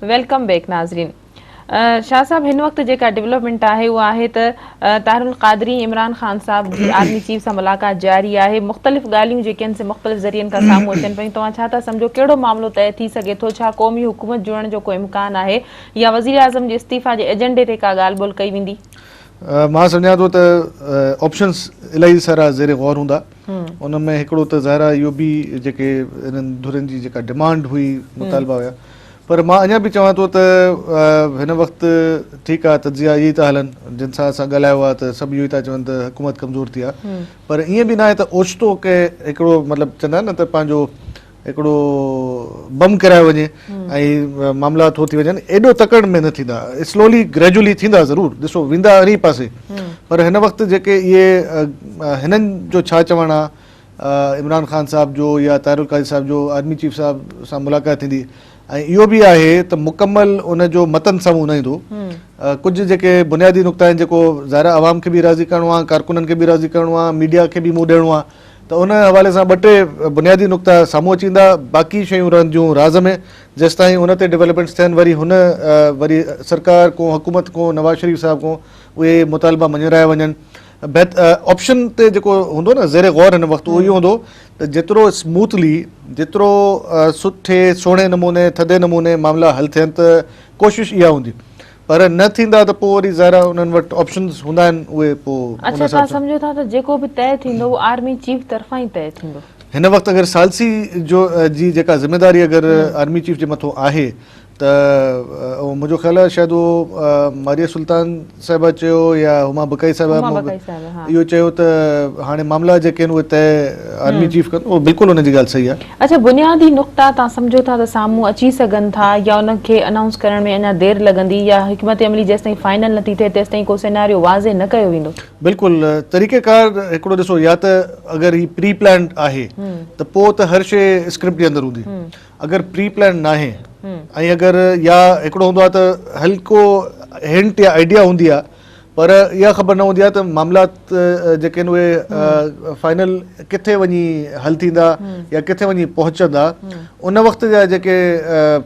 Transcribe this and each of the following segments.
Welcome back नाज़रीन। शाह साहब हिन वक्त जेका डेवलपमेंट है वो है त ताहिरुल क़ादरी इमरान खान साहब जी आर्मी चीफ से मुलाकात जारी है। मुख़्तलिफ़ ॻाल्हियूं जेके से मुख़्तलिफ़ ज़रियन का साम्हूं अचनि पियूं। तव्हां छा था सम्झो कहिड़ो मामलो तय थी सके थो? छा क़ौमी हुकूमत जुड़न जो को इम्कान है या वज़ीर आज़म जे इस्तीफ़ा जे एजेंडे ते का ॻाल्हि ॿोल कई वेंदी? मां सम्झां थो त ऑप्शंस इलाही सारा ज़ेर गौर हूंदा। उन में हिकिड़ो त ज़ाहिर आहे इहो बि जेके इन्हनि धुरनि जी जेका डिमांड हुई मुतालबा हुया, पर मां अञा बि चवां थो त हिन वक़्तु ठीकु आहे तजिया इहे ई था हलनि जिन सां असां ॻाल्हायो आहे त सभु इहो ई था चवनि त हुकूमत कमज़ोर थी आहे, पर ईअं बि न आहे त ओचितो के हिकिड़ो मतिलबु चवंदा आहिनि न त पंहिंजो हिकिड़ो बम कराए वञे ऐं मामला थो थी वञनि, एॾो तकड़ में न थींदा। स्लोली ग्रेजुअली थींदा ज़रूरु, ॾिसो वेंदा हर पासे, पर हिन वक़्तु जेके इहे हिननि जो छा चवणु आहे इमरान खान साहब जो या ताहिरुल क़ादरी साहब जो आर्मी चीफ साहब सां मुलाक़ात थींदी ऐं इहो बि आहे त मुकमल उन जो मतन साम्हूं न ईंदो। कुझु जेके बुनियादी नुक़्ता आहिनि जेको ज़ाहिर आवाम खे बि राज़ी करिणो आहे, कारकुननि खे बि राज़ी करिणो आहे, मीडिया खे बि मुंहुं ॾियणो आहे, त उन हवाले सां ॿ टे बुनियादी नुक़्ता साम्हूं अची ईंदा। बाक़ी शयूं रहंदियूं राज़ में जेसि ताईं उन ते डेवलपमेंट्स थियनि, वरी सरकार को हुकूमत को नवाज़ शरीफ़ साहब को उहे मुतालबा मञराया वञनि। ऑप्शन ते जेको हूंदो न ज़ेर गौर हिन वक़्तु उहो इहो हूंदो त जेतिरो स्मूथली, जेतिरो सुठे सुहिणे नमूने थधे नमूने मामला हल थियनि त कोशिशि इहा हूंदी, पर न थींदा त पोइ वरी ज़ाहिर उन्हनि वटि ऑप्शंस हूंदा आहिनि उहे पोइ। अच्छा, तव्हां सम्झो था त जेको बि तय थींदो उहो आर्मी चीफ तरफ़ां ई तय थींदो? हिन वक़्तु अगरि सालसी जो जी जेका ज़िम्मेदारी अगरि आर्मी चीफ जे मथां आहे त मुंहिंजो ख़्यालु आहे शायदि उहो मारिया सुल्तान साहिबा चयो या हुमा बकाई साहिबा इहो चयो त हाणे मामला जेके आहिनि उहे तय आर्मी चीफ कनि, उहो बिल्कुलु हुनजी ॻाल्हि सही आहे। अच्छा, बुनियादी नुक़्ता तव्हां सम्झो था त साम्हूं अची सघनि था या उनखे अनाउंस करण में अञा देरि लॻंदी या हिकमत अमली जेसि ताईं फाइनल नथी थिए तेसि ताईं को सिनेरियो वाज़े न कयो वेंदो? बिल्कुलु तरीक़ेकार हिकिड़ो ॾिसो, या त अगरि ही प्री प्लान्ड आहे त पोइ त हर शइ स्क्रिप्ट जे अंदरि हूंदी, अगरि प्री प्लान न आहे ऐं अगरि या हिकिड़ो हूंदो आहे त हल्को हिंट या आइडिया हूंदी आहे पर इहा ख़बर न हूंदी आहे त मामलात जेके आहिनि उहे फाइनल किथे वञी हल थींदा या किथे वञी पहुचंदा। उन वक़्त जा जेके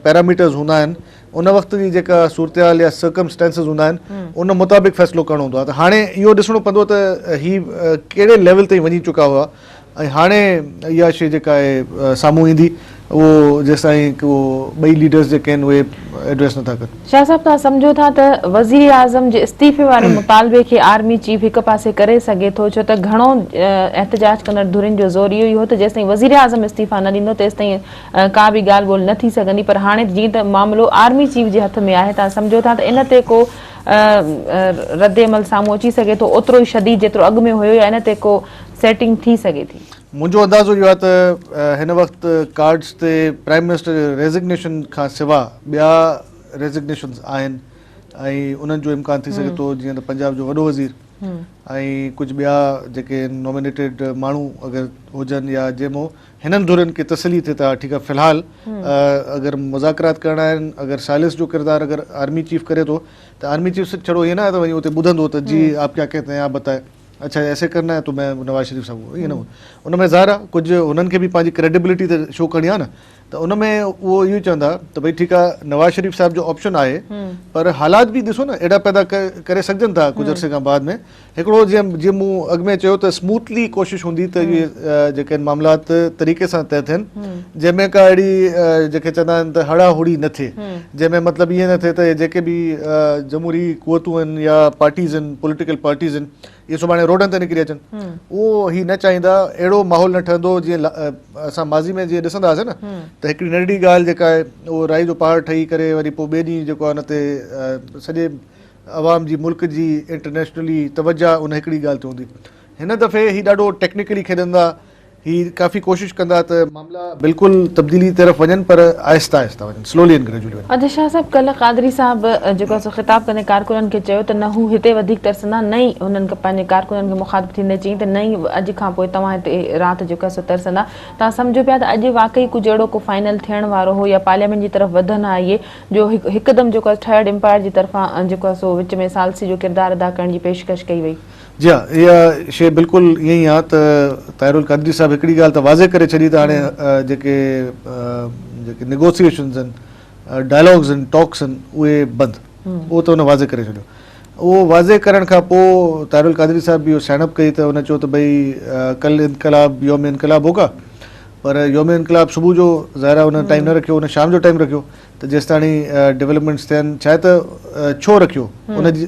पैरामीटर्स हूंदा आहिनि, उन वक़्त जी जेका सूरतहाल या सर्कमस्टेंसिस हूंदा आहिनि, उन मुताबिक़ फ़ैसिलो करणो हूंदो आहे। त हाणे इहो ॾिसणो पवंदो त ही कहिड़े लेवल ताईं वञी चुका हुआ ऐं हाणे इहा शइ जेका आहे साम्हूं ईंदी, उहो जेसिताईं को ॿई लीडर्स जेके आहिनि उहे एड्रेस नथा कनि। शाह साहब, तव्हां सम्झो था त वज़ीर आज़म जे इस्तीफ़े वारे मुतालबे खे आर्मी चीफ हिकु पासे करे सघे थो, छो त घणो एहतजाज कंदड़ धुरियुनि जो ज़ोर इहो ई हो त जेसिताईं वज़ीर आज़म इस्तीफ़ा न ॾींदो तेसिताईं का बि ॻाल्हि ॿोल न थी सघंदी, पर हाणे जीअं त मामिलो आर्मी चीफ जे हथ में आहे, तव्हां सम्झो था त इन ते को रद्द अमल साम्हूं अची सघे थो ओतिरो ई शदीद जेतिरो अॻु में हुयो, या इन ते को सेटिंग थी सगे थी? मुंहिंजो अंदाज़ो इहो आहे त हिन वक़्तु कार्ड्स ते प्राइम मिनिस्टर रेज़िग्नेशन खां सवाइ ॿिया रेज़िग्नेशन्स आहिनि ऐं उन्हनि जो इम्कान थी सघे थो, जीअं त पंजाब जो वॾो वज़ीर ऐं कुझु ॿिया जेके नॉमिनेटेड माण्हू अगरि हुजनि या जंहिंमो हिननि धुरनि खे तसली थिए त ठीकु आहे फ़िलहाल अगरि मुज़ाकरात करणा आहिनि, अगरि सालिस जो किरदारु अगरि आर्मी चीफ करे थो त आर्मी चीफ छड़ो ईअं न आहे त वञी उते ॿुधंदो त जी आप क्या कहते हैं आप बताए, अच्छा ऐसे करना है तो मैं नवाज़ शरीफ साहब ईअं न, उन में ज़ाहिर आहे कुझु हुननि खे बि पंहिंजी क्रेडिबिलिटी त शो करणी आहे न, त उन में उहो इहो चवंदा त भई ठीकु आहे नवाज़ शरीफ साहब जो ऑप्शन आहे, पर हालात बि ॾिसो न अहिड़ा पैदा करे सघजनि था कुझु अरसे खां बाद में। हिकिड़ो जीअं मूं अॻु में चयो त स्मूथली कोशिशि हूंदी त इहे जेके आहिनि मामलात तरीक़े सां तय थियनि, जंहिंमें का अहिड़ी जेके चवंदा आहिनि त हड़ाहुड़ी न थिए, जंहिंमें मतिलबु ईअं न थिए त जेके बि जमहूरी क़ुवतूं आहिनि या पार्टीज़ आहिनि, पॉलिटिकल पार्टीज़ आहिनि, इहे सुभाणे रोडनि ते निकिरी अचनि। उहो ही न चाहींदा, अहिड़ो माहौल न ठहंदो जीअं असां माज़ी में जीअं ॾिसंदा हुआसीं न त हिकिड़ी नंढड़ी ॻाल्हि जेका आहे उहो राई जो पहाड़ ठही करे वरी पोइ ॿिए ॾींहुं जेको आहे हुन ते सॼे आवाम जी मुल्क जी इंटरनेशनली तवजा उन हिकिड़ी ॻाल्हि ते हूंदी। हिन दफ़े ही ॾाढो टेक्निकली खेॾंदा, ही काफ़ी कोशिशि कंदा त मामला बिल्कुलु तब्दीली तरफ़ वञनि, पर आहिस्ता आहिस्ता वञनि, स्लोली एंड ग्रेजुअली वञनि। अच्छा शाह साहब, कल्ह क़ादरी साहब जेको आहे सो ख़िताब कंदे कारकुननि खे चयो त न हू हिते वधीक तरसंदा, न ई हुननि पंहिंजे कारकुननि खे मुखातिब थींदे चई त न ई अॼु खां पोइ तव्हां हिते राति जेको आहे सो तरसंदा। तव्हां सम्झो पिया त अॼु वाक़ई कुझु अहिड़ो को फाइनल थियण वारो हो या पार्लियामेंट जी तरफ़ वधनि आहे इहे जो हिकदमि जेको आहे थर्ड एम्पायर जी तरफ़ां जेको आहे सो विच में सालसी जो किरदारु अदा करण जी पेशकश कई वई? जी हा, इहा शइ बिल्कुलु ईअं ई आहे त ताहिरुल क़ादरी साहब हिकिड़ी ॻाल्हि त वाज़े करे छॾी त हाणे जेके नेगोसिएशन्स आहिनि डायलॉग्स आहिनि टॉक्स आहिनि उहे बंदि, उहो त हुन वाज़े करे छॾियो। उहो वाज़े करण खां पोइ तारुल क़ादरी साहब बि इहो साइनअप कई त हुन चयो त भई कल इनकलाब योम इनकलाब होगा, पर योम इनकलाब सुबुह जो ज़ाहिर आहे हुन टाइम न रखियो, हुन शाम जो टाइम रखियो त जेसि ताणी डेवलपमेंट्स थियनि। छा आहे त छो रखियो,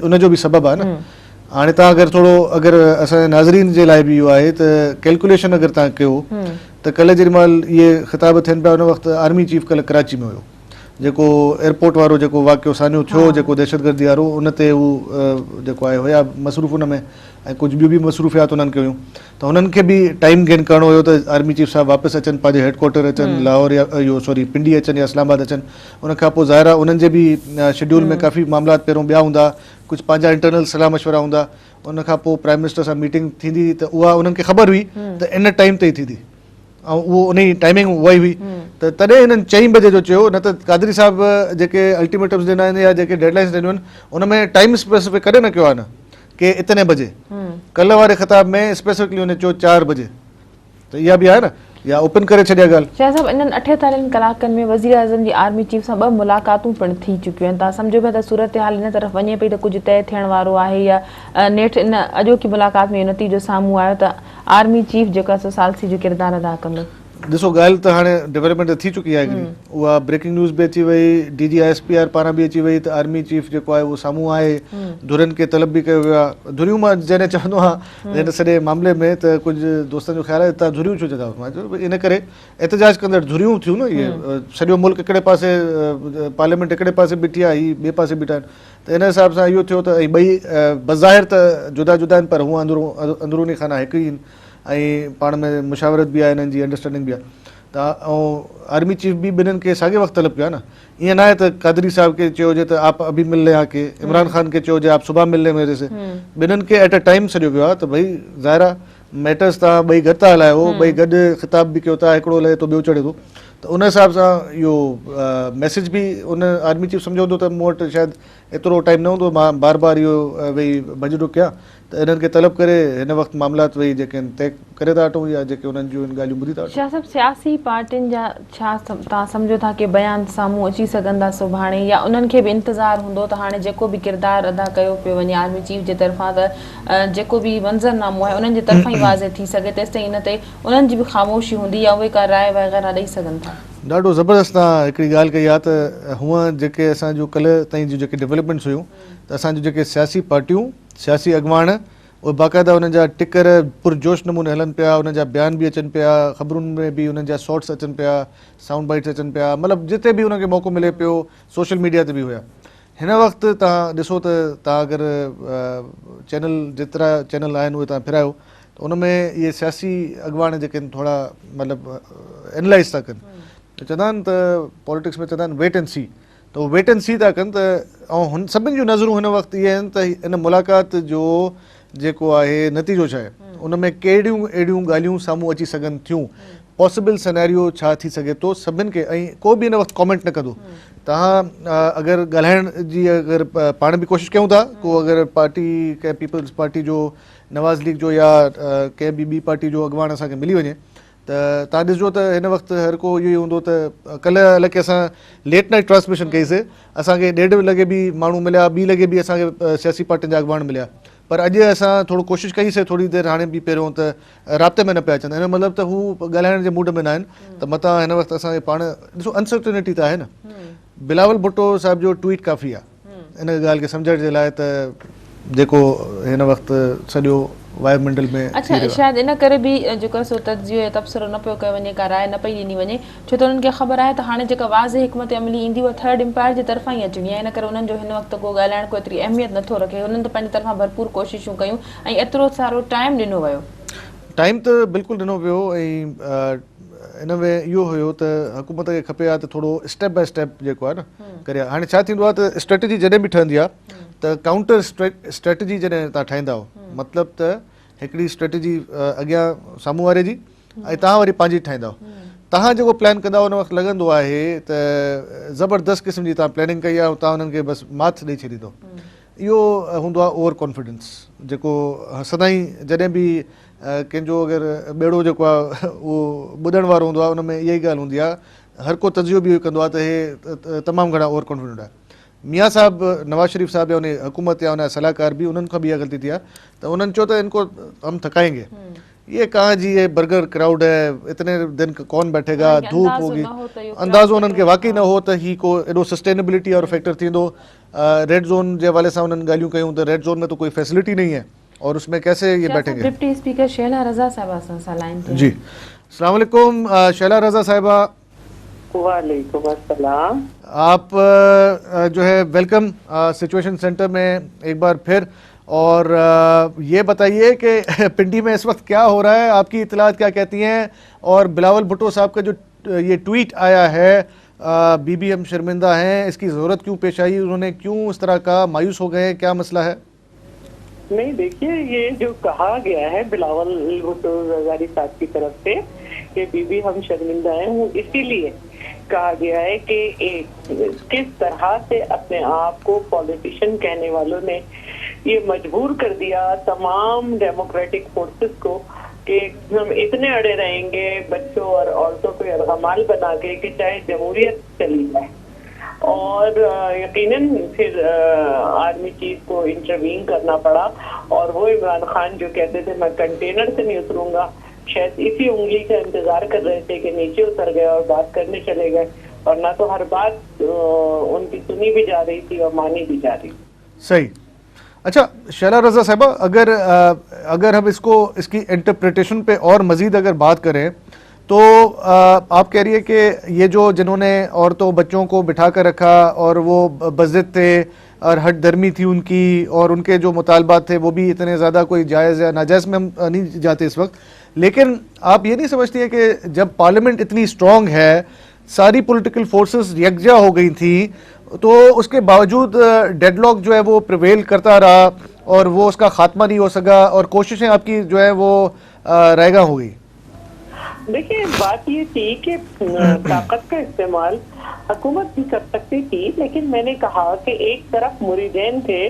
उनजो बि सबबु आहे न। हाणे तव्हां अगरि असांजे नाज़रीन जे लाइ बि इहो आहे त कैलकुलेशन अगरि तव्हां कयो त कल्ह जेॾीमहिल इहे ख़िताब थियनि पिया उन वक़्तु आर्मी चीफ कल्ह कराची में हुयो, जेको एयरपोर्ट वारो जेको वाक़ियो साम्हूं थियो, जेको दहशतगर्दी वारो, उन ते उहो जेको आहे हुया मसरूफ़ उन में, ऐं कुझु ॿियूं बि मसरूफ़ियात उन्हनि खे हुयूं, त हुननि खे बि टाइम गेन करिणो हुयो त आर्मी चीफ साहब वापसि अचनि, पंहिंजे हेडक्वार्टर अचनि, लाहौर या पिंडी अचनि या इस्लामाबाद अचनि। उनखां पोइ ज़ाहिर आहे उन्हनि जे बि शेड्यूल में काफ़ी मामलात पहिरियों ॿिया हूंदा, कुझु पंहिंजा इंटरनल सलाह मशवरा हूंदा। उनखां पोइ प्राइम मिनिस्टर सां मीटिंग थींदी त उहा उन्हनि खे ख़बर हुई त इन टाइम ते ई थींदी, ऐं उहो उन जी टाइमिंग उहा ई हुई। त तॾहिं हिननि 4 बजे जो चयो, न त क़ादरी साहब जेके अल्टीमेटम्स ॾिना आहिनि या जेके डेडलाइंस ॾिनियूं आहिनि उन में टाइम स्पेसिफिक कॾहिं न कयो आहे न कि इतने बजे। कल्ह वारे ख़िताब में स्पेसिफिकली हुन चयो 4 बजे, त इहा बि आहे न, या ओपन करे छॾिया ॻाल्हि। शाह साहब, इन्हनि 48 कलाकनि में वज़ीर आज़म जी आर्मी चीफ सां 2 मुलाक़ातूं पिणु थी चुकियूं आहिनि। तव्हां सम्झो पिया त सूरत हाल इन तरफ़ वञे पई त कुझु तय थियण वारो आहे, या नेठि इन अॼोकी मुलाक़ात में इहो नतीजो साम्हूं आयो त आर्मी चीफ जेको आहे सालसी जो किरदारु अदा कंदो? ॾिसो, ॻाल्हि त हाणे डेवलपमेंट थी चुकी आहे हिकिड़ी, उहा ब्रेकिंग न्यूज़ बि अची वई, DGISPR पारां बि अची वई त आर्मी चीफ जेको आहे उहो साम्हूं आहे, धुरियुनि खे तलब बि कयो वियो आहे। धुरियूं मां जॾहिं चवंदो आहियां हिन सॼे मामले में त कुझु दोस्तनि जो ख़्यालु आहे तव्हां धुरियूं छो चवंदा, मां चयो इन करे एहतजाज कंदड़ धुरियूं थियूं न, इहे सॼो मुल्क हिकिड़े पासे, पार्लियामेंट हिकिड़े पासे बीठी आहे, हीअ ॿिए पासे बीठा आहिनि, त इन हिसाब सां इहो थियो त ॿई बज़ाहिर त जुदा जुदा आहिनि, पर हूअं अंदरूनी खाना हिकु ई आहिनि, ऐं पाण में मुशावरत बि आहे, हिननि जी अंडरस्टैंडिंग बि आहे। त ऐं आर्मी चीफ बि ॿिन्हिनि खे साॻे वक़्तु तलब कयो आहे न। ईअं न आहे त क़ादरी साहब खे चयो जे त आप अभी मिल रहे आके, इमरान ख़ान खे चयो जे आप सुबह मिल रहे मेरे से, ॿिन्हिनि खे एट अ टाइम सॼो वियो आहे त भई ज़ाहिर आहे मैटर्स तव्हां ॿई गॾु था हलायो, ॿई गॾु ख़िताब बि कयो था, हिकिड़ो लहे थो ॿियो चढ़े थो, त उन हिसाब सां इहो मैसेज बि उन आर्मी चीफ सम्झो हूंदो त मूं वटि शायदि एतिरो टाइम न हूंदो, मां बार बार इहो वेही भॼ डुक कयां, त इन्हनि खे तलब करे हिन वक़्तु मामलात वेही जेके आहिनि तय करे था वठूं, या जेके उन्हनि जूं ॻाल्हियूं ॿुधी था वठूं। शाह साहब, सियासी पार्टियुनि जा छा तव्हां सम्झो था कि बयान साम्हूं अची सघंदा सुभाणे, या उन्हनि खे बि इंतज़ारु हूंदो त हाणे जेको बि किरदारु अदा कयो पियो वञे आर्मी चीफ जे तरफ़ां, त जेको बि मंज़रनामो आहे उन्हनि जे तरफ़ां ई वाज़े थी सघे, तेसि ताईं इन ते उन्हनि जी बि ख़ामोशी हूंदी, या उहे का राय वग़ैरह ॾेई सघनि था? ॾाढो ज़बरदस्त तव्हां हिकिड़ी ॻाल्हि कई आहे त हूअं जेके असांजो कल्ह ताईं जूं जेके डेवलपमेंट्स हुयूं, त असांजूं जेके सियासी पार्टियूं, सियासी अॻुवान, उहे बाक़ाइदा उन्हनि जा टिकर पुरजोश नमूने हलनि पिया, उन्हनि जा बयान बि अचनि पिया, ख़बरुनि में बि उन्हनि जा शॉट्स अचनि पिया, साउंड बाइट्स अचनि पिया, मतिलबु जिते बि उनखे मौक़ो मिले पियो, सोशल मीडिया ते बि हुया। हिन वक़्तु तव्हां ॾिसो त तव्हां अगरि चैनल, जेतिरा चैनल आहिनि उहे तव्हां फिरायो, त उन में इहे सियासी अॻुवान जेके आहिनि थोरा मतिलबु एनालाइज़ था कनि, त चवंदा आहिनि त पॉलिटिक्स में चवंदा आहिनि वेट एंड सी, त उहो वेट एंड सी था कनि। त ऐं हुन सभिनि जूं नज़रूं हिन वक़्तु इहे आहिनि त इन मुलाक़ात जो जेको आहे नतीजो छा आहे, उन में कहिड़ियूं अहिड़ियूं ॻाल्हियूं साम्हूं अची सघनि थियूं, पॉसिबल सिनेरियो छा थी सघे थो सभिनि खे, ऐं को बि हिन वक़्तु कॉमेंट न कंदो। तव्हां अगरि ॻाल्हाइण जी अगरि पाण बि कोशिशि कयूं था, को अगरि पार्टी कंहिं पीपल्स पार्टी जो, नवाज़ लीग जो, या कंहिं ॿी पार्टी जो अॻुवान असांखे मिली वञे, त तव्हां ॾिसजो त हिन वक़्तु हर को इहो ई हूंदो त कल्ह हालांकि असां लेट नाइट ट्रांसमिशन कईसीं, असांखे 1:30 लॻे बि माण्हू मिलिया, 2 लॻे बि असांखे सियासी पार्टियुनि जा अॻुवान मिलिया, पर अॼु असां थोरो कोशिशि कईसीं थोरी देरि हाणे बि पहिरियों त राब्ते में न पिया अचनि, हिन जो मतिलबु त हू ॻाल्हाइण जे मूड में न आहिनि, त मथां हिन वक़्तु असांखे पाण ॾिसो अनसर्टेनिटी त आहे न। बिलावल भुट्टो साहिब जो ट्वीट काफ़ी आहे इन ॻाल्हि खे सम्झण जे लाइ त जेको हिन वक़्तु सॼो वायुमंडल में। अच्छा, शायदि इन करे बि जेको सो तज्ज़ियो या तबसरो न पियो कयो वञे, का राय न पई ॾिनी वञे, छो त उन्हनि खे ख़बर आहे त हाणे जेका वाज़े हिकमत अमली ईंदी उहा थर्ड एम्पायर जे तरफ़ां ई अचणी आहे, इन करे उन्हनि जो हिन वक़्तु को ॻाल्हाइण को एतिरी अहमियत नथो रखे। उन्हनि त पंहिंजी तरफ़ां भरपूर कोशिशूं कयूं ऐं एतिरो सारो टाइम ॾिनो वियो। टाइम त बिल्कुलु ॾिनो वियो, ऐं इन में इहो हुयो त हुकूमत खे खपे आहे त थोरो स्टेप बाय स्टेप जेको आहे न करे। हाणे छा थींदो आहे त स्ट्रेटजी जॾहिं बि ठहंदी आहे त काउंटर स्ट्रेटजी जॾहिं तव्हां ठाहींदा हो, मतिलबु त हिकिड़ी स्ट्रेटजी अॻियां साम्हूं वारे जी, ऐं तव्हां वरी पंहिंजी ठाहींदा हो। तव्हां जेको प्लान कंदा उन वक़्तु लॻंदो आहे त ज़बरदस्त क़िस्म जी तव्हां प्लैनिंग कई आहे, तव्हां उन्हनि खे बसि मात ॾेई छॾींदो। इहो हूंदो आहे ओवर कॉन्फिडेंस, जेको सदाईं जॾहिं बि कंहिंजो अगरि ॿेड़ो जेको आहे उहो ॿुधण वारो हूंदो आहे, उन में इहा ई ॻाल्हि हूंदी आहे, हर को तजियो बि कंदो आहे त हे तमामु घणा ओवर कॉन्फिडेंट आहे। मियाँ साहब नवाज शरीफ साहब या उन हुकूमत या उन सलाहकार भी उन्हनि खां बि इहा ग़लती थी आहे त उन्हनि चयो त इनको हम थकाएंगे। ये कहाँ जी, ये बर्गर क्राउड है, इतने दिन कौन बैठेगा, धूप होगी, अंदाज़ो उन्हनि खे वाकई न हो त ही को एॾो सस्टेनेबिलिटी वारो फैक्टर थींदो। रेड जोन जे हवाले सां उन्हनि ॻाल्हियूं कयूं त रेड जोन में तो कोई फैसिलिटी नहीं है और उसमें कैसे ये बैठेंगे। डिप्टी स्पीकर शैला रज़ा साहिबा सां लाइन ते। जी अस्सलाम वालेकुम शैला रज़ा साहिबा। वालेकुम अस्सलाम। आप जो है वेलकम सिचुएशन सेंटर में एक बार फिर। और ये बताइए कि पिंडी में इस वक्त क्या हो रहा है, आपकी इतलात क्या कहती हैं। और बिलावल भुट्टो साहब का जो ये ट्वीट आया है बीबी हम शर्मिंदा हैं, इसकी ज़रूरत क्यों पेश आई, उन्होंने क्यों इस तरह का मायूस हो गए, क्या मसला है। नहीं देखिए, ये जो कहा गया है बिलावल भुट्टो जरदारी साहब की तरफ से कि बीबी हम शर्मिंदा हैं, वो इसीलिए कहा गया है कि किस तरह से अपने आप को पॉलिटिशियन कहने वालों ने ये मजबूर कर दिया तमाम डेमोक्रेटिक फोर्सेस को कि हम इतने अड़े रहेंगे बच्चों और औरतों को यरगमाल बना के कि चाहे जमहूरियत चली जाए। और यकीनन फिर आर्मी चीफ को इंटरवीन करना पड़ा और वो इमरान खान जो कहते थे मैं कंटेनर से नहीं उतरूंगा, शायद इसी उंगली का इंतजार कर रहे थे कि नीचे उतर गए और बात करने चले गए, और ना तो हर बात उनकी सुनी भी जा रही थी और मानी भी जा रही। सही। अच्छा शैला रज़ा साहिबा, अगर हम इसकी इंटरप्रिटेशन पे और मज़ीद अगर बात करें तो आप कह रही है कि ये जो जिन्होंने औरतों बच्चों को बिठा कर रखा और वो बज़िद थे और हट दर्मी थी उनकी, और उनके जो मुतालबात थे वो भी इतने ज़्यादा कोई जायज़ या नाजायज़ में हम नहीं जाते इस वक्त, लेकिन आप ये नहीं समझती है कि जब पार्लियामेंट इतनी स्ट्रॉन्ग है, सारी पॉलिटिकल फोर्सेस यकजा हो गई थी, तो उसके बावजूद डेडलॉक जो है वो प्रिवेल करता रहा और वो उसका खात्मा नहीं हो सका और कोशिशें आपकी जो है वो रायगा हो गई। देखिए बात ये थी कि ताकत का इस्तेमाल हुकूमत भी कर सकती थी, लेकिन मैंने कहा कि एक तरफ मुरीदैन थे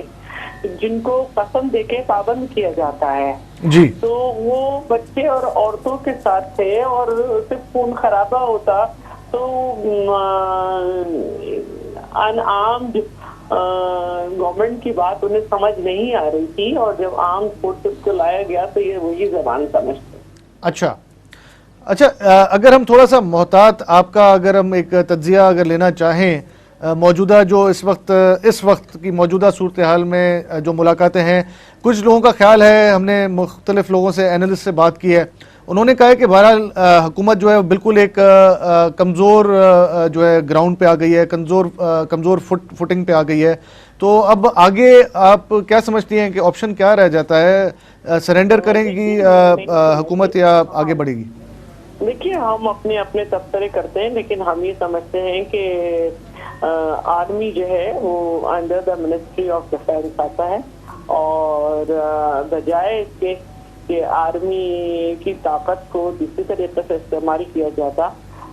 जिनको पसंद देके पाबंद किया जाता है जी, तो वो बच्चे और औरतों के साथ थे और सिर्फ खून खराबा होता तो अनआर्म्ड गवर्नमेंट की बात उन्हें समझ नहीं आ रही थी, और जब आर्म फोर्सेस को लाया गया तो ये वही जबान समझते। अच्छा, अगर हम थोड़ा सा मोहतात आपका अगर हम एक तज्जिया अगर लेना चाहें मौजूदा जो इस वक्त की मौजूदा सूरत हाल में जो मुलाकातें हैं, कुछ लोगों का ख्याल है, हमने मुख्तलिफ लोगों से एनालिस्ट से बात की है, उन्होंने कहा है कि बहरहाल हुकूमत जो है बिल्कुल एक कमज़ोर जो है ग्राउंड पे आ गई है, कमज़ोर फुटिंग पे आ गई है। तो अब आगे आप क्या समझती हैं कि ऑप्शन क्या रह जाता है, सरेंडर करेंगी हुकूमत या आगे बढ़ेगी। देखिए हम अपने अपने तबसरे करते हैं, लेकिन हम ये समझते हैं कि आर्मी जो है वो under the ministry of defence आता है, और बजाय इसके कि आर्मी की ताकत को दूसरी तरीके से इस्तेमाल किया जाता,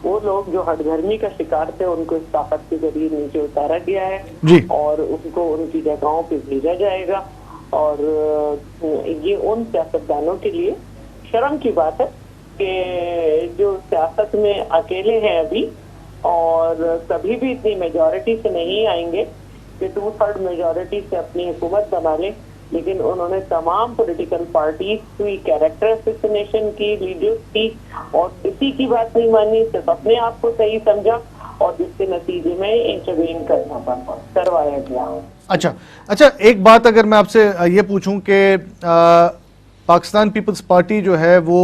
वो लोग जो हठधर्मी का शिकार थे उनको इस ताकत के जरिए नीचे उतारा गया है जी, और उनको उनकी जगहों पे भेजा जाएगा। और ये उन सियासतदानों के लिए शर्म की बात है कि जो सियासत में अकेले हैं अभी और कभी भी इतनी मेजॉरिटी से नहीं आएंगे कि 2/3 मेजॉरिटी से अपनी हुकूमत बना लें, लेकिन उन्होंने तमाम पॉलिटिकल पार्टीज की कैरेक्टर असैसिनेशन की, लीडर्स की, और किसी की बात नहीं मानी, सिर्फ अपने आप को सही समझा और जिसके नतीजे में इंटरवीन करवाया गया। अच्छा, एक बात अगर मैं आपसे ये पूछूं कि पाकिस्तान पीपल्स पार्टी जो है वो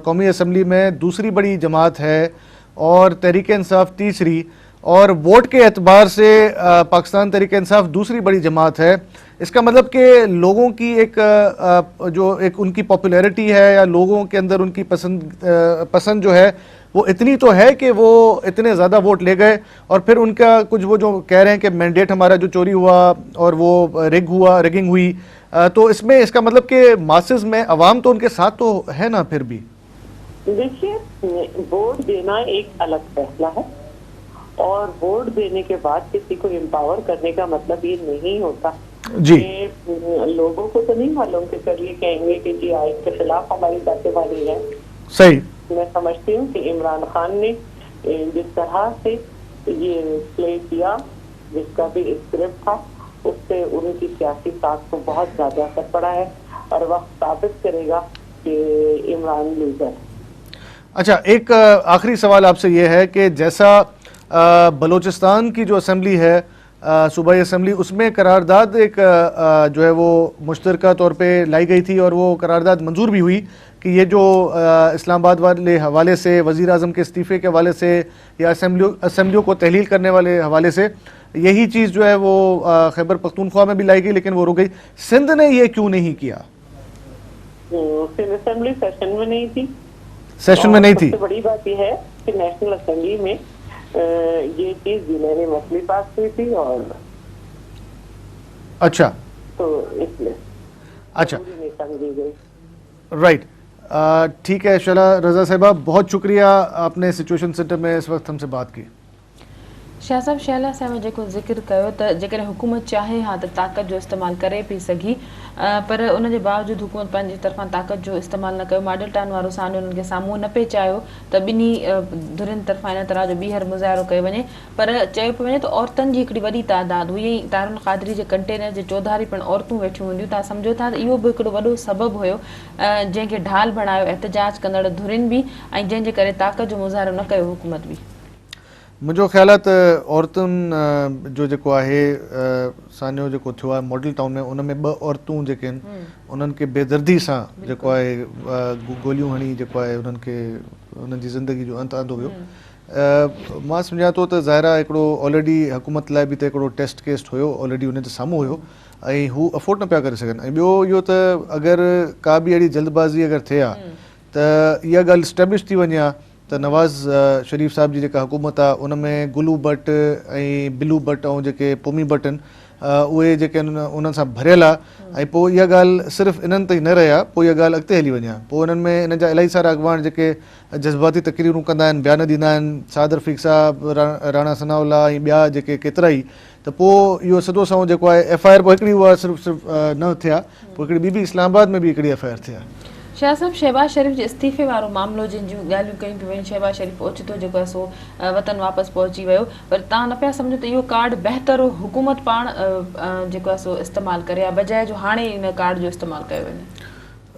कौमी असम्बली में दूसरी बड़ी जमात है और तहरीक इंसाफ तीसरी, और वोट के एतबार से पाकिस्तान तहरीक इंसाफ दूसरी बड़ी जमात है। इसका मतलब कि लोगों की एक उनकी पॉपुलैरिटी है या लोगों के अंदर उनकी पसंद जो है वो इतनी तो है कि वो इतने ज़्यादा वोट ले गए, और फिर उनका कुछ वो जो कह रहे हैं कि मैंडेट हमारा जो चोरी हुआ और वो रिगिंग हुई, तो इसमें इसका मतलब कि मासेस में अवाम तो उनके साथ तो है ना। फिर भी देखिए वोट देना एक अलग फैसला है, और वोट देने के बाद किसी को एम्पावर करने का मतलब ये नहीं होता जी, लोगों को तो नहीं मालूम कि कल ये कहेंगे कि जी आइन के खिलाफ हमारी बातें वाली है। सही। मैं समझती हूँ कि इमरान खान ने जिस तरह से ये प्ले किया, जिसका भी स्क्रिप्ट था, उससे उनकी सियासी साख को बहुत ज्यादा असर पड़ा है और वक्त साबित करेगा कि इमरान लूजर। अच्छा, एक आखिरी सवाल आपसे ये है कि जैसा बलूचिस्तान की जो असेंबली है, सूबाई असेंबली, उसमें करारदाद एक जो है वो मुश्तरका तौर पे लाई गई थी और वो करारदाद मंजूर भी हुई कि ये जो इस्लामाबाद वाले हवाले से, वज़ीर आज़म के इस्तीफ़े के हवाले से या असेंबलियों को तहलील करने वाले हवाले से, यही चीज़ जो है वो खैबर पख्तूनख्वा में भी लाई गई, लेकिन वो रुक गई। सिंध ने ये क्यों नहीं किया? सिंध असेंबली सेशन में नहीं थी। सेशन में नहीं थी। सबसे बड़ी बात यह है कि नेशनल असेंबली में ये चीज यूनानी मसली पास हुई थी और अच्छा, तो इसलिए अच्छा, नहीं समझी गई। राइट, ठीक है। शला रज़ा साहिबा, बहुत शुक्रिया, आपने सिचुएशन सेंटर में इस वक्त हमसे बात की। शाह साहब, शहला साहब जेको ज़िक्र कयो त जेकॾहिं हुकूमत चाहे हा त ताक़त जो इस्तेमालु करे पई सघी, पर उन जे बावजूदि हुकूमत पंहिंजी तरफ़ां ताक़त जो इस्तेमालु न कयो। मॉडल टाउन वारो साम्हूं उन्हनि खे साम्हूं न पिए चाहियो त ॿिन्ही धुरियुनि तरफ़ां इन तरह जो ॿीहर मुज़ाहिरो कयो वञे, पर चयो पियो वञे त औरतुनि जी हिकिड़ी वॾी तादाद हुई। तारुन क़ादरी जे कंटेनर जे चौधारी पिणु औरतूं वेठियूं हूंदियूं। तव्हां सम्झो था त इहो बि हिकिड़ो वॾो सबबु हुयो जंहिंखे ढाल बणायो एहतजाज कंदड़ धुरियुनि बि, ऐं जंहिंजे करे ताक़त जो मुज़ाहिरो न कयो हुकूमत बि। मुंहिंजो ख़्यालु आहे त औरतुनि जो जेको आहे सान्यो जेको थियो आहे मॉडल टाउन में, उन में 2 औरतूं जेके आहिनि उन्हनि खे बेदर्दी सां जेको आहे गोलियूं हणी जेको आहे उन्हनि खे उन्हनि जी ज़िंदगी जो अंत आंदो वियो। मां सम्झां थो त ज़ाहिर आहे हिकिड़ो ऑलरेडी हुकूमत लाइ बि त हिकिड़ो टेस्ट केस हुयो, ऑलरेडी उन जे साम्हूं हुयो ऐं हू अफोर्ड न पिया करे सघनि। ऐं ॿियो इहो त अगरि का बि अहिड़ी जल्दबाज़ी अगरि थिए हा त इहा ॻाल्हि स्टैब्लिश थी वञे हा त नवाज़ शरीफ़ साहब जी जेका हुकूमत आहे उन में गुलू भट्ट ऐं बिलू भट्ट ऐं जेके पोमी भट्ट आहिनि उहे जेके उन्हनि सां भरियल आहे। ऐं पोइ इहा ॻाल्हि सिर्फ़ु इन्हनि ताईं न रहिया, पोइ इहा ॻाल्हि अॻिते हली वञे हा। पोइ उन्हनि में इन जा इलाही सारा अॻवान जेके जज़्बाती तक़रीरूं कंदा आहिनि, बयान ॾींदा आहिनि, सादर रफ़ीक साहब, राणा सनाउल्ला ऐं ॿिया जेके केतिरा ई, त पोइ इहो सॼो सओ जेको आहे FIR पोइ हिकिड़ी उहा सिर्फ़ु न थिया, पोइ हिकिड़ी ॿी इस्लामाबाद में बि हिकिड़ी FIR थिया। शाह साहब, शहबाज शरीफ़ जे इस्तीफ़े वारो मामिलो जिन जूं ॻाल्हियूं कयूं पियूं वञनि, शहबाज शरीफ़ ओचितो जेको आहे सो वतन वापसि पहुची वियो, पर तव्हां न पिया सम्झो त इहो कार्ड बहितर हुकूमत पाण जेको आहे सो इस्तेमालु करे आहे, बजाए जो हाणे इन कार्ड जो इस्तेमालु कयो वञे?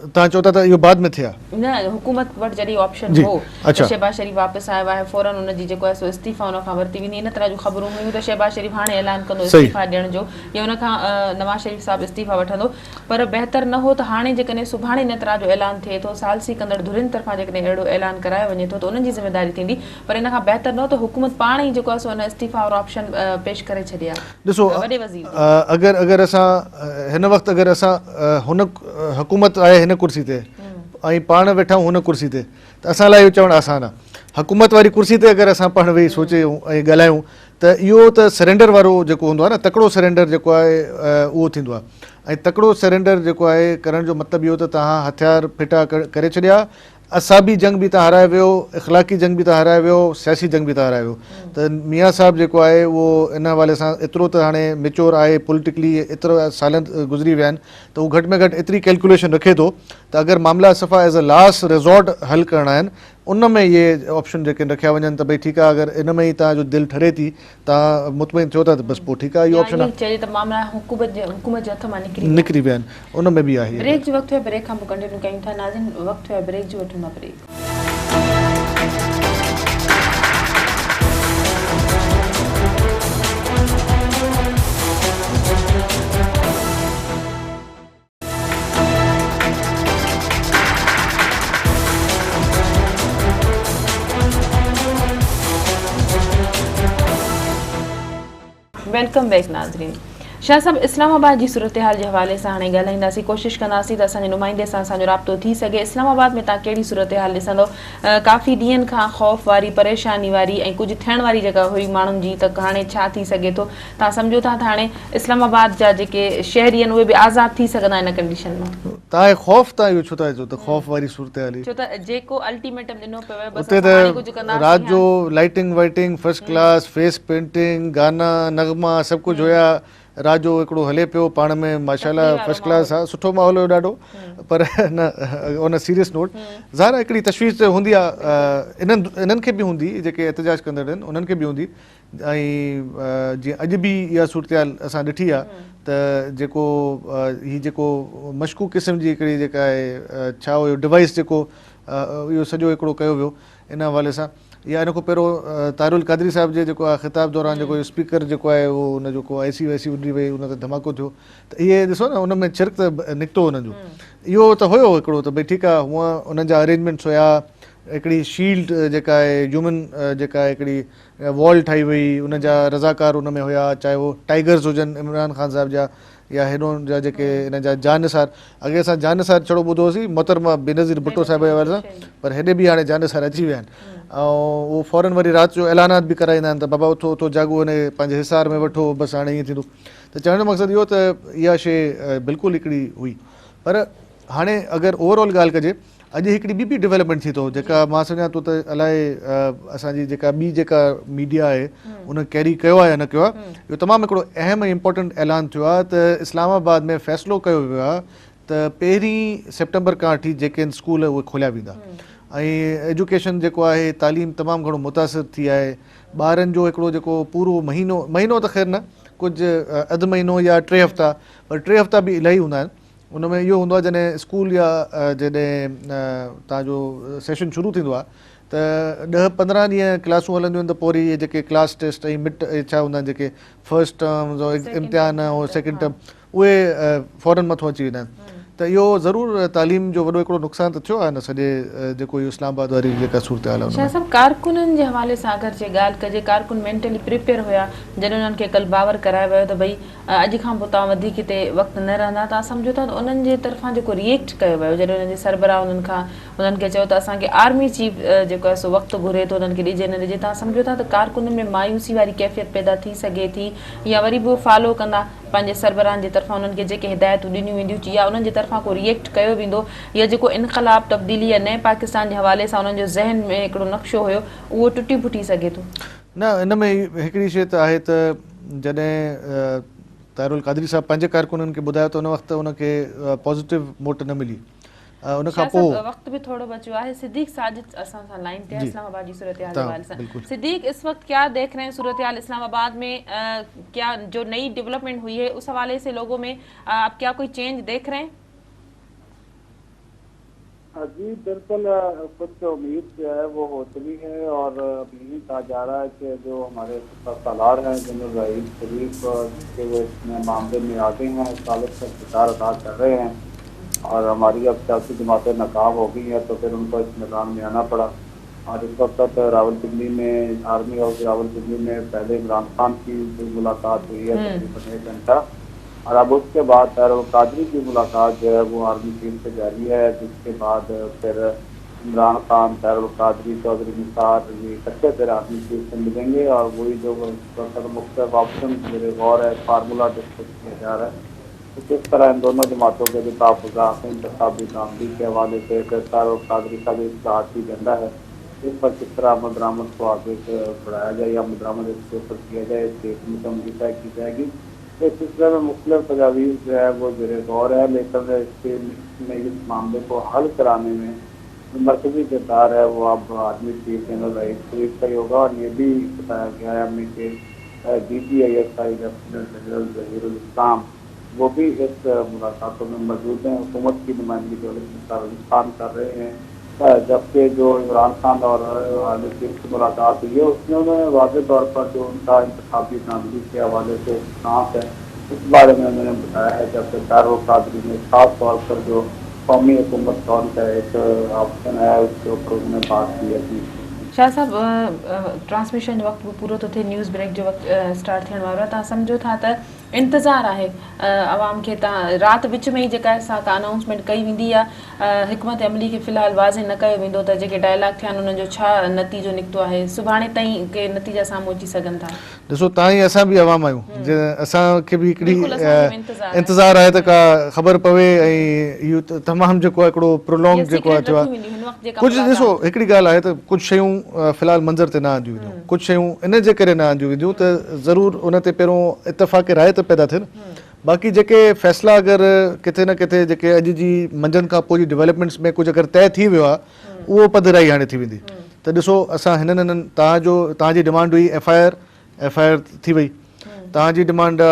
तव्हां चओ था त इहो बाद में थिया? न, हुकूमत वटि जॾहिं ऑप्शन हो त शहबाज शरीफ़ वापसि आयो आहे, फौरन हुनजी जेको आहे सो इस्तीफ़ा हुन खां वरिती वेंदी। इन तरह जूं ख़बरूं हुयूं त शहबाज शरीफ़ हाणे ऐलान कंदो इस्तीफ़ा ॾियण जो या हुन खां नवाज़ शरीफ़ साहब इस्तीफ़ा वठंदो, पर बहितर न हो त हाणे जेकॾहिं सुभाणे इन तरह जो ऐलान थिए थो, सालसी कंदड़ धुरियुनि तरफ़ां जेकॾहिं अहिड़ो ऐलान करायो वञे थो त उन्हनि जी ज़िमेदारी थींदी, पर इन खां बहितर न हो त हुकूमत पाण ई जेको आहे सो हुन इस्तीफ़ा वारो ऑप्शन पेश करे छॾिया। ॾिसो, वॾे वज़ीर अगरि असां हिन वक़्तु अगरि असां हुन हुकूमत आहे हिन कुर्सी ते ऐं पाण वेठा आहियूं हुन कुर्सी ते, त असां लाइ इहो चवणु आसान आहे। हुकूमत वारी कुर्सी ते अगरि असां पाण वेही सोचियूं ऐं ॻाल्हायूं त इहो त सरेंडर वारो जेको हूंदो आहे न, तकिड़ो सरेंडर जेको आहे उहो थींदो आहे। ऐं तकिड़ो सरेंडर जेको आहे करण जो मतिलबु इहो त तव्हां हथियार फिटा करे छॾिया, असाबी जंग बि तव्हां हाराए वियो, इख़लाक़ी जंग बि तव्हां हाराए वियो, सियासी जंग बि तव्हां हाराए वियो। त मियां साहब जेको आहे उहो इन हवाले सां एतिरो त हाणे मेच्योर आहे, पॉलिटिकली एतिरा साल गुज़री विया आहिनि, त उहो घटि में घटि एतिरी कैलकुलेशन रखे थो त अगरि मामला सफ़ा एज़ अ लास्ट रिज़ॉर्ट हल करणा आहिनि, उन में इहे ऑप्शन जेके रखिया वञनि त भई ठीकु आहे, अगरि इन में ई तव्हांजो दिलि ठरे थी, तव्हां मुतमइन थियो था त बसि पोइ ठीकु आहे, इहो ऑप्शन चए त मामला हुकूमत जे हथ मां निकिरी विया आहिनि, उन में बि आहे। ब्रेक जो वक़्तु है, ब्रेक खां पोइ कंटिन्यू कयूं था। नाज़रीन, वक़्तु है ब्रेक जो, वठूं था ब्रेक। वेलकम बैक नाज़रीन। शाह साहब, इस्लामाबाद जी सूरत हाल के हवाले से हाणे ॻाल्हाईंदासीं, कोशिशि कंदासीं त असांजे नुमाइंदे सां असांजो राब्तो थी सघे। इस्लामाबाद में तव्हां कहिड़ी सूरत हाल ॾिसंदव? काफ़ी ॾींहंनि खां ख़ौफ़ वारी, परेशानी वारी ऐं कुझु थियण वारी जॻह हुई माण्हुनि जी, त हाणे छा थी सघे थो? तव्हां सम्झो था त हाणे इस्लामाबाद जा जेके शहरी आहिनि उहे बि आज़ादु थी सघंदा इन कंडीशन में? तव्हां ख़ौफ़ तव्हां इहो छो था चओ त ख़ौफ़ वारी सूरत हाल? छो त जेको अल्टीमेटम ॾिनो पियो आहे, उते त राति जो लाइटिंग वाइटिंग फर्स्ट क्लास, फेस पेंटिंग, गाना, नगमा सभु कुझु हुया, रात जो हिकिड़ो हले पियो पाण में माशाल्लाह फर्स्ट क्लास आहे, सुठो माहौल हुयो ॾाढो, पर न ऑन अ सीरियस नोट ज़ाहिर आहे हिकिड़ी तशवीश त हूंदी आहे, इन्हनि खे बि हूंदी, जेके एहतजाज कंदड़ आहिनि उन्हनि खे बि हूंदी। ऐं जीअं अॼु बि इहा सूरत असां ॾिठी आहे त जेको हीअ जेको मशकूक क़िस्म जी हिकिड़ी जेका आहे छा हुयो डिवाइस जेको इहो सॼो हिकिड़ो कयो वियो इन हवाले सां, या इन खां पहिरियों तारुल कादरी साहिब जे जेको आहे ख़िताब दौरान जेको स्पीकर जेको आहे उहो हुन जेको आईसी वाईसी उॾी वई, उन ते धमाको थियो, त इहे ॾिसो न उन में छिरक त निकितो हुननि जो, इहो त हुयो हिकिड़ो त भई ठीकु आहे हूअं उन्हनि जा अरेंजमेंट्स हुया, हिकिड़ी शील्ड जेका आहे ह्यूमन जेका आहे हिकिड़ी वॉल ठाही वई, उन जा रज़ाकार उन में हुया, चाहे उहो टाइगर्स हुजनि इमरान ख़ान साहिब जा या हिननि जा जेके हिन जा जानसार, अॻे असां जानसार छड़ो ॿुधो होसीं मोहतरमा बेनज़ीर भुट्टो साहिब जे हवाले सां, पर हेॾे बि हाणे जानसार अची विया आहिनि, ऐं उहो फ़ौरन वरी राति जो ऐलानात बि कराईंदा आहिनि त बाबा उथो उथो जाॻो अने पंहिंजे हिसार में वठो, बसि हाणे ईअं थींदो। त चवण जो मक़सदु इहो त इहा शइ बिल्कुलु हिकिड़ी हुई, पर हाणे अगरि ओवरऑल ॻाल्हि कजे अॼु हिकिड़ी ॿी डेवलपमेंट थी थो जेका मां सम्झां थो त अलाए असांजी जेका ॿी जेका मीडिया आहे उन कैरी कयो आहे या न कयो आहे, इहो तमामु हिकिड़ो अहम ऐं इम्पोर्टेंट ऐलान थियो आहे त इस्लामाबाद में फ़ैसिलो कयो वियो आहे त 1 सेप्टेंबर खां वठी जेके आहिनि स्कूल उहे खोलिया वेंदा, ऐं एजुकेशन जेको आहे तालीम तमामु घणो मुतासिर थी आहे, ॿारनि जो हिकिड़ो जेको पूरो महीनो त ख़ैर न, कुझु अधु महीनो या 3 हफ़्ता, पर 3 हफ़्ता बि इलाही हूंदा आहिनि, उन में इहो हूंदो आहे जॾहिं स्कूल या जॾहिं तव्हांजो सेशन शुरू थींदो आहे त 10-15 ॾींहं क्लासूं हलंदियूं आहिनि, त पोइ वरी इहे जेके क्लास टेस्ट ऐं मिड छा हूंदा आहिनि जेके फर्स्ट टर्म्स ऐं इम्तिहान ऐं सेकेंड टर्म उहे फ़ौरन मथां अची वेंदा आहिनि, त इहो ज़रूरु तालीम जो वॾो हिकिड़ो नुक़सानु त थियो आहे न सॼे जेको इहो इस्लामाबाद वारी जेका सूरत हाल आहे। छा सभु कारकुननि जे हवाले सां अगरि जे ॻाल्हि कजे, कारकुन मेंटली प्रिपेयर हुया जॾहिं उन्हनि खे कल्ह बावर करायो वियो त भई अॼु खां पोइ तव्हां वधीक हिते वक़्तु न रहंदा, तव्हां सम्झो था त उन्हनि जे तरफ़ां जेको रिएक्ट कयो वियो जॾहिं उन्हनि जे सरबराह उन्हनि खे चयो त असांखे आर्मी चीफ जेको आहे सो वक़्तु घुरे थो, उन्हनि खे ॾिजे न ॾिजे, तव्हां सम्झो था त कारकुननि में मायूसी वारी कैफ़ियत पैदा थी सघे थी, या वरी बि उहो फॉलो कंदा पंहिंजे सरबराहनि जे तरफ़ां उन्हनि खे जेके हिदायतूं ॾिनियूं वेंदियूं या उन्हनि जे तरफ़ां को रिएक्ट कयो वेंदो, या जेको इनक़लाब तब्दीली या नए पाकिस्तान जे हवाले सां उन्हनि जो ज़हन में हिकिड़ो नक्शो हुयो उहो टुटी फुटी सघे थो। न इन में हिकिड़ी शइ त आहे त जॾहिं तारुल कादरी साहिब पंहिंजे कारकुननि खे ॿुधायो त उन वक़्तु उनखे पॉज़िटिव मोट न मिली, उन खां पोइ वक़्तु बि थोड़ो बचो है। सिद्दीक साजिद असां सां लाइन ते इस्लामाबाद जी सूरत हाल हवाले सां। सिद्दीक, इस वक्त क्या देख रहे हैं सूरत हाल इस्लामाबाद में, क्या जो नई डेवलपमेंट हुई है उस हवाले से लोगों में आप क्या कोई चेंज देख रहे हैं? जी बिल्कुल, कुछ उम्मीद जो है वो हो चुकी है, और अभी कहा जा रहा है कि जो हमारे सालार हैं जनरल रईस शरीफ के वो इसमें मामले में आगे हैं, सालिस का किरदार अदा कर रहे हैं, और हमारी अब सियासी जमातें नाकाम हो गई हैं तो फिर उनको इस मैदान में आना पड़ा। और इस वक्त तक रावलपिंडी में आर्मी हाउस रावलपिंडी में पहले इमरान खान की मुलाकात हुई है तकरीबन 1 घंटा, और अब उसके बाद तारुल कादरी की मुलाकात जो है वो आर्मी चीफ से जारी है, जिसके बाद फिर इमरान खान, तारुल कादरी, चौधरी निसार ये इकट्ठे फिर आर्मी चीफ से मिलेंगे, और वही जो मुख्तलिफ ऑप्शन मेरे गौर है फार्मूला डिस्कस किया जा रहा है तो किस तरह इन दोनों जमातों के जो तहफ़्फ़ुज़ात हैं इंतख़ाबी नामदी के हवाले से तारुल कादरी का जो इस्लाहाती एजेंडा है इस पर किस तरह अमल दरामद को आगे बढ़ाया जाए या अमल दरामद इसके ऊपर किया जाए, इसकी कमेटी तय की जाएगी। इस सिलसिले में मुख्तलिफ तजावीज़ जो है वो ज़ेर गौर है, लेकिन इसके इस मामले को हल कराने में मरकज़ी किरदार है वो अब आर्मी चीफ जनरल रईस शरीफ का ही होगा। और ये भी बताया गया है हमें कि DGISI लेफ्टिनेंट जनरल ज़हीरुल इस्लाम वो भी इस मुलाकातों में मौजूद हैं, हुकूमत की नुमाइंदगी जो खान कर रहे हैं, जबकि जो इमरान खान और आर्मी चीफ की मुलाकात हुई है उसमें उन्होंने वाज़ेह तौर पर जो उनका इंतखाबी नामज़दगी के हवाले से नाम है इस बारे में उन्होंने बताया है, जबकि तारुल कादरी ने खास तौर पर जो कौमी हुकूमत कौन का एक ऑप्शन है उसके ऊपर उन्होंने बात की है। शाह साहब, ट्रांसमिशन जो वक़्तु पूरो थो थिए, न्यूज़ ब्रेक जो वक़्तु स्टार्ट थियण वारो आहे, तव्हां सम्झो था त इंतज़ारु आहे आवाम खे, तव्हां राति विच में ई जेका आहे अनाउंसमेंट कई वेंदी आहे, हिकमत अमली खे फ़िलहाल वाज़े न कयो वेंदो त जेके डायलॉग थिया आहिनि उन्हनि जो छा नतीजो निकितो आहे, सुभाणे ताईं के नतीजा साम्हूं अची सघनि था। ॾिसो तव्हां ई असां बि आवाम आहियूं, असांखे बि हिकिड़ी इंतज़ारु आहे त का ख़बर पवे, ऐं इहो तमामु जेको आहे हिकिड़ो प्रोलॉन्ग जेको आहे थियो आहे। कुझु ॾिसो हिकिड़ी ॻाल्हि आहे त कुझु शयूं फ़िलहाल मंज़र ते न आंदियूं वेंदियूं, कुझु शयूं इन जे करे न आंदियूं वेंदियूं त ज़रूरु उन ते पहिरियों इतफ़ाक़ राय त त पैदा थिए न। बाक़ी जेके फ़ैसिला अगरि किथे न किथे जेके अॼु जी मंझंदि खां पोइ जी डेवलपमेंट्स में कुझु अगरि तइ थी वियो आहे उहो पधिराई हाणे थी वेंदी। त ॾिसो असां हिननि तव्हांजी डिमांड हुई एफ आई आर थी वई, तव्हांजी डिमांड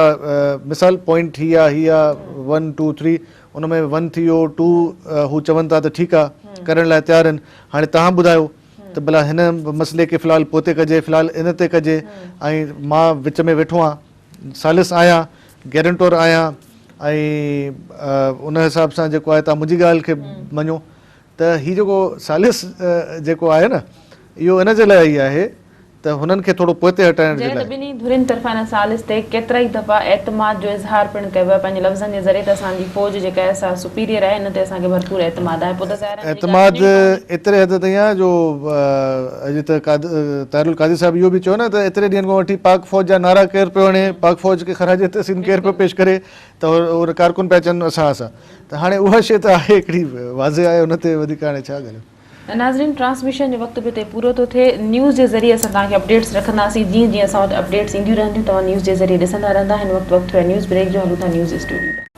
मिसाल पॉइंट ही आहे 1 2 3 उन में 1 थी वियो 2 हू चवनि था त ठीकु आहे करण लाइ तयारु आहिनि। हाणे तव्हां ॿुधायो त भला हिन मसइले खे फ़िलहालु पोइ कजे, फ़िलहालु इन ते कजे। ऐं मां विच में वेठो आहियां, सालिस आहियां, गारंटर आहियां, ऐं उन हिसाब सां जेको आहे तव्हां मुंहिंजी ॻाल्हि खे मञो त हीउ जेको सालिस जेको आहे न इहो इन जे लाइ ई आहे त हुननि खे थोरो पोइ ते हटाइण जे लाइ। ॿिन्ही धुरियुनि तरफ़ां हिन सालिस ते केतिरा ई दफ़ा एतमाद जो इज़हार पिणु कयो आहे पंहिंजे लफ़्ज़नि जे ज़रिए त असांजी फ़ौज जेका आहे असां सुपीरियर आहे, हिन ते असांखे भरपूर एतमाद आहे। पोइ त एतमाद एतिरे हद ताईं आहे जो अॼु त ताहिरुल क़ादी साहिब इहो बि चयो न त एतिरे ॾींहंनि खां वठी पाक फ़ौज जा नारा केरु पियो हणे, पाक फ़ौज खे ख़राज तहसीन केरु पियो पेश करे, त उहे कारकुन पिया चवनि असां त हाणे उहा शइ त आहे हिकिड़ी वाज़े आहे, उन ते वधीक हाणे छा ॻाल्हियूं। नाज़रीन, ट्रांसमिशन जो वक़्तु बि हिते पूरो थो थिए। न्यूज़ जे ज़रिए असां तव्हांखे अपडेट्स रखंदासीं, जीअं जीअं असां वटि अपडेट्स ईंदियूं रहंदियूं तव्हां न्यूज़ जे ज़रिए ॾिसंदा रहंदा। हिन वक़्तु थियो आहे न्यूज़ ब्रेक जो, हलूं था न्यूज़ स्टूडियो।